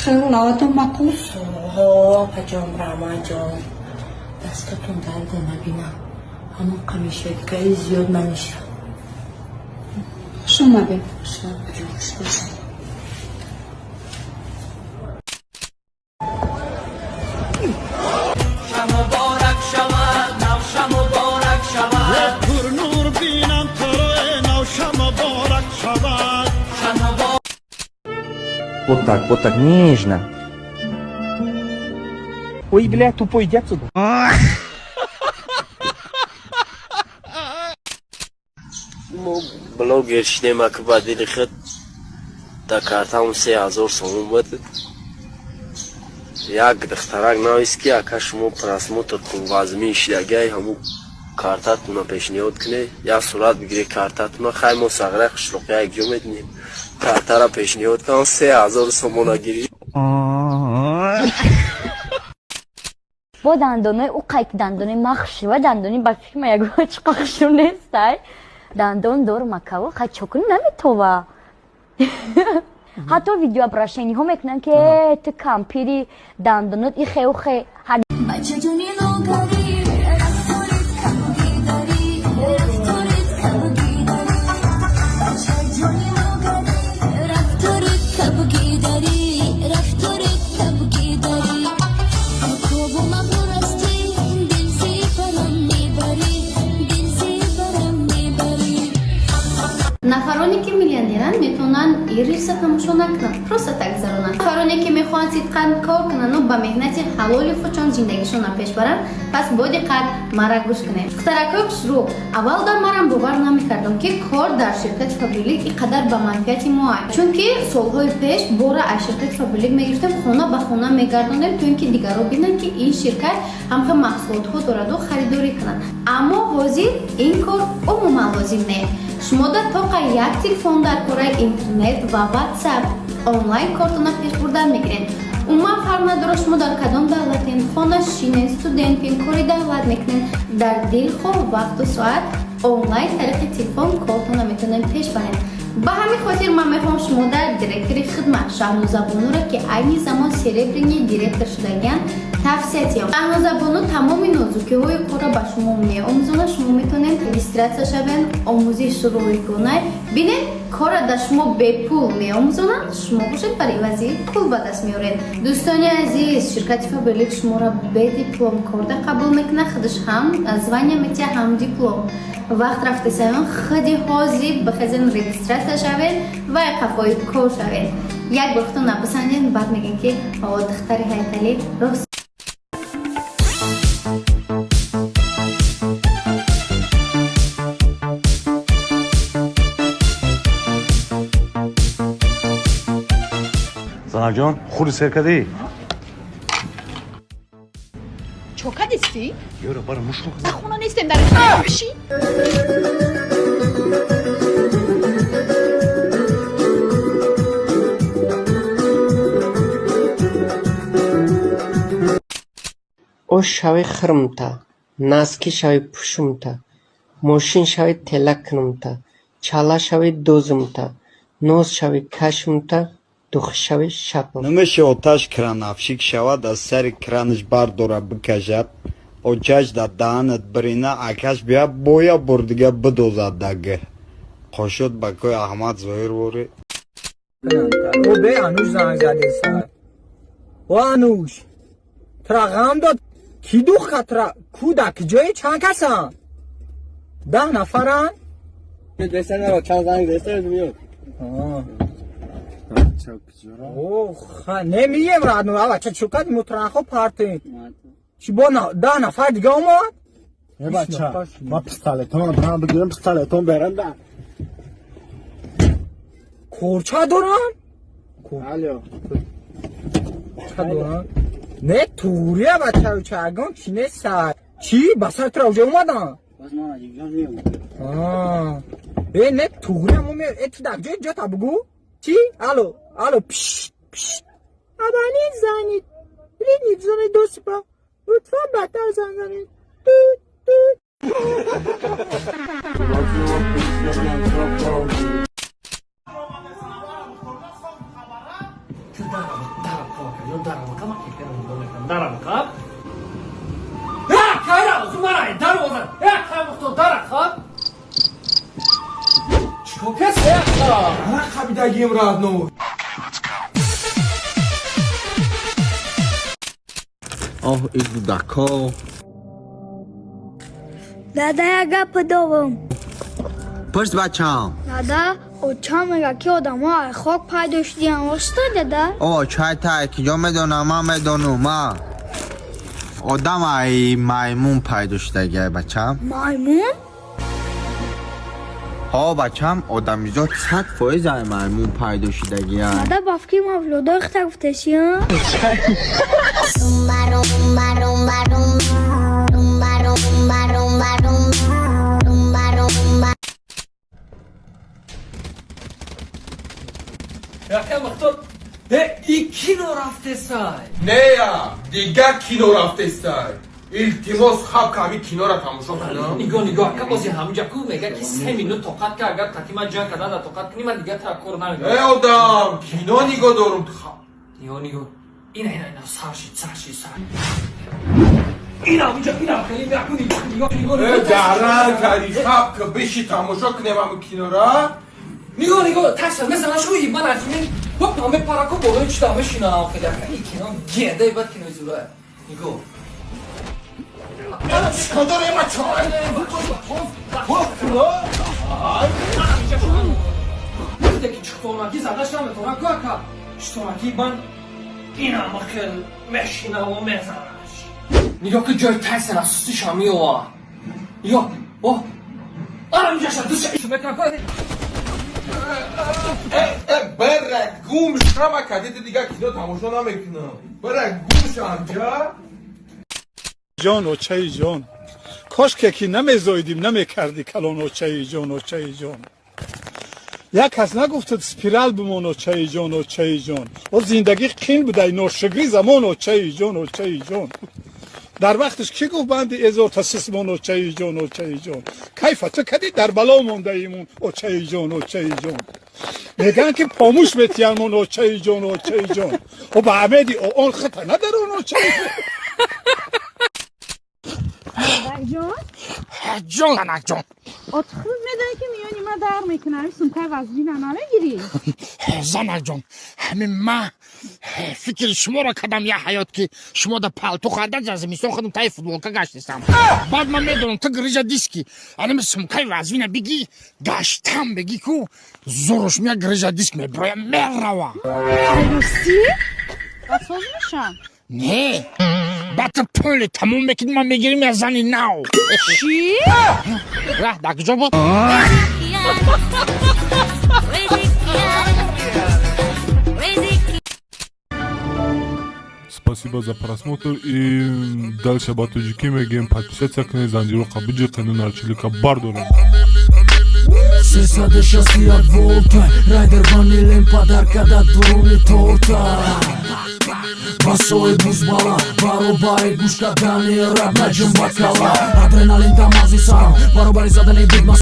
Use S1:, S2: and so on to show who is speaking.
S1: خیلی لعاتون مقوس
S2: آقا جان رحمه جان دستتون درده نبینم همون قمیشه دیگری زیاد نمیشه
S1: شما بین
S2: شما بجوش بشم
S3: مبارک شود نوش مبارک شود پر نور بینم تو رو نوش مبارک شود
S4: Вот так, нежно. Ой, бля, тупой, иди отсюда.
S5: بلوگر شنیما که بعد خد تا کارتامون 3000 سوم بود یک دخترک نویس که اکا شما پراسموتر کن وازمی اشتیاگی همو کارتاتونا پیشنهاد کنه یا صورت بگیره کارتاتونا خیلی مساقره خشلوقی یک جو میدنیم کارتا را پیشنهاد کن 3000 سومونا گیری
S6: با دندانای او قایق دندانای مخشی و دندانی با فکر ما یک چقاقشون نیستای دندان دور مکاو خیلی چکن نمیتوه حتی ویدیو ابراشنی ها میکنن که تو کمپیری دندانات ای خیلی خیلی بچه جونی نوگاری رفتارت کبوگی داری رفتارت کبوگی داری بچه جونی نوگاری رفتارت کبوگی داری رفتارت کبوگی داری خوب و مبرور استی دل سی برم میبری دل سی برم میبری نفرانی که میلیونرن میتونن این ریسک همشو نکنن просто так зарунан نفرانی که میخوان صدقاً کار کنن و با مهنت حلال خودشون زندگیشون پیش برن پس با دقت مرا گوش کنید اختراعات شروع اول در مرا باور نمیکردم که کار در شرکت فابریک اینقدر به منفعت ما چون که سالهای پیش بورا از شرکت فابریک میگرفتم خونه به خونه میگردوندم تو اینکه دیگران ببینن که این شرکت هم محصولات ها دارد و خریداری کنن اما حاضر این کار عموما لازم نیست شما در طاقه یک تلفن در کره اینترنت و واتساپ آنلاین کارتون پیش بردن میگیرین عموما فرق نداره شما در کدام دولتین خانشین استودنتین کاری دولت میکنین در دل خواه وقت و ساعت آنلاین طریق تلفن کارتون میتونین پیش برین به همین خاطر من میخوام شما در دیرکتری خدمت شهنوزه بانو را که عین زمان سیلبرینگ دیرکتر شدگان توصیه تیم شهنوزه بانو تمام نازکی های کار را به شما میآموزونه شما میتونین رجیستراسیون شوین آموزش رایگانه ببینین کار در شما به پول میآموزونن شما باشید برای وظیفه پول به دست میارین دوستان عزیز شرکت فابریک شما را به دیپلم کارده قبول میکنه خودش هم звание میتیه هم دیپلم وقت رفته سیان خیلی حاضی بخزین رجیستراسیون شوین و قفای کار شوین یک وقت نپسندین بعد میگن که دختری هیتلی راست
S7: زهر جان خوری سرکدی
S8: چوکا دیستی؟
S7: یورا برای مشروع
S8: نه خونه نیستیم در خونه بشی؟
S2: او شوی خرمتا ناسکی شوی پوشمتا ماشین شوی تلکنمتا چالا شوی دوزمتا نوز شوی کشمتا دوخ شوی شپم
S9: نمیشه آتش کران افشیک شود از سر کرانش برداره بکشد آتش در دهنت برینه اکش بیا بایا بردگه بدوزد دگه قاشد بکای احمد ظاهر وره
S10: او به انوش زنگ زده سر و انوش ترا غم داد کی دوخ خطره کودک جای چند کسن 10 نفرن
S5: دسته نرو چند زنگ دسته میاد
S10: اوه نمیگم راد نو بچه چوکات مترخو پارتی چی با 10 نفر دیگه اومد
S7: ای بچه ما پستالتون برام بگیرم پستالتون برم در
S10: کورچا دارن؟
S7: الو
S10: چه دارن؟ نه توریه بچه چرگان چی نیست چی؟ بسر تراوجه اومدن؟
S5: بس ما نجیگان میامد
S10: ای نه توریه همون میاد ای تو دکجه جا تا بگو چی؟ الو پشت ابانی زنید بینید زنید دوست با لطفا بدتر زنید
S9: آه این دودکا
S6: Dada я гадовам.
S9: پرس بچم
S6: Dada, очам мега ки одамоа хок пайдо шудиам оста дада?
S9: آه چای تا کجا میدونم من میدونم آدم ای میمون پیدا شده بچم
S6: Маймун?
S9: ها بچم آدم ایجا 100% ای میمون پیدا شده
S6: Dada бафки мавлудо ихта гуфтесиям?
S3: نه یا دیگه کینو رفته سای التماس خواب که همین کینو را تماشا کنم
S10: نگاه که بازی همونجا کو میگه که 3 مینوت طاقت که اگر تکیما جان کده در طاقت کنی من دیگه تکر نمیگم
S3: ای آدم کینو نگاه دارم خواب
S10: نگاه اینا سرشی اینا همونجا خیلی نگاه
S3: درن کردی خواب که بشی تماشا کنم همون کینو را
S10: نگاه ترسل مثلا شوی من از این وقت همه پراکو بولوی چی دامه شینا آخه این کینا گیده بعد کینوی زوره نگاه
S3: چکا داره ما چای
S10: دیگه چطورکی زدش نمیتونم که چطورکی من این همه خیل مشینه و مزارش نگاه که جای ترسل از سوستیش همی و نگاه آره میجا شد دوست شد بکنم کنه
S3: برک گوم شما کدید دیگه کینو تماشا نمیکنم برک گوم شانجا
S7: جان اوچه جان کاش که نمیزایدیم نمیکردی کلان اوچه جان یک کس نگفتد سپیرال بمون اوچه جان و زندگی قین بوده نوشگری زمان اوچه جان در وقتش کی گفت بندی ازار تسیسمون اوچه جان کیف تو کدی در بلا مونده ایمون اوچه جان میگن که پاموش بتیرمون اوچه جان و به عمدی اون خطا ندارون اوچه
S8: جان
S7: لنک جان
S8: اتخوز میدونی که میانی ما در میکنم سمکه وزبین نمیگیری
S7: زنک جان همین من فکر شما را کدم یه حیات که شما در پالتو خورده در زمستان خودم تای فوتبالکا گشتستم بعد من میدونم تو گریجا دیسکی اینم سمکه وزبین بگی گشتم بگی که زورش میاد گریجا دیسک میبرایم میروا
S8: روسی؟ بساز میشم
S7: نه بعد پول تموم بکنی من میگیریم از زنی نو
S8: چی؟
S7: ره در کجا بود؟
S1: Спасибо за просмотр и дальше батуджики мегем подписаться к Занжиру Кабуджи канал Чилика Бардора.
S11: Сесаде шасти от волта Райдер ванилен подарка да дуруни торта Басоe бузбала Баробаи гушка дани раб наджим бакала Адреналин тамази сам Баробари задане бигмас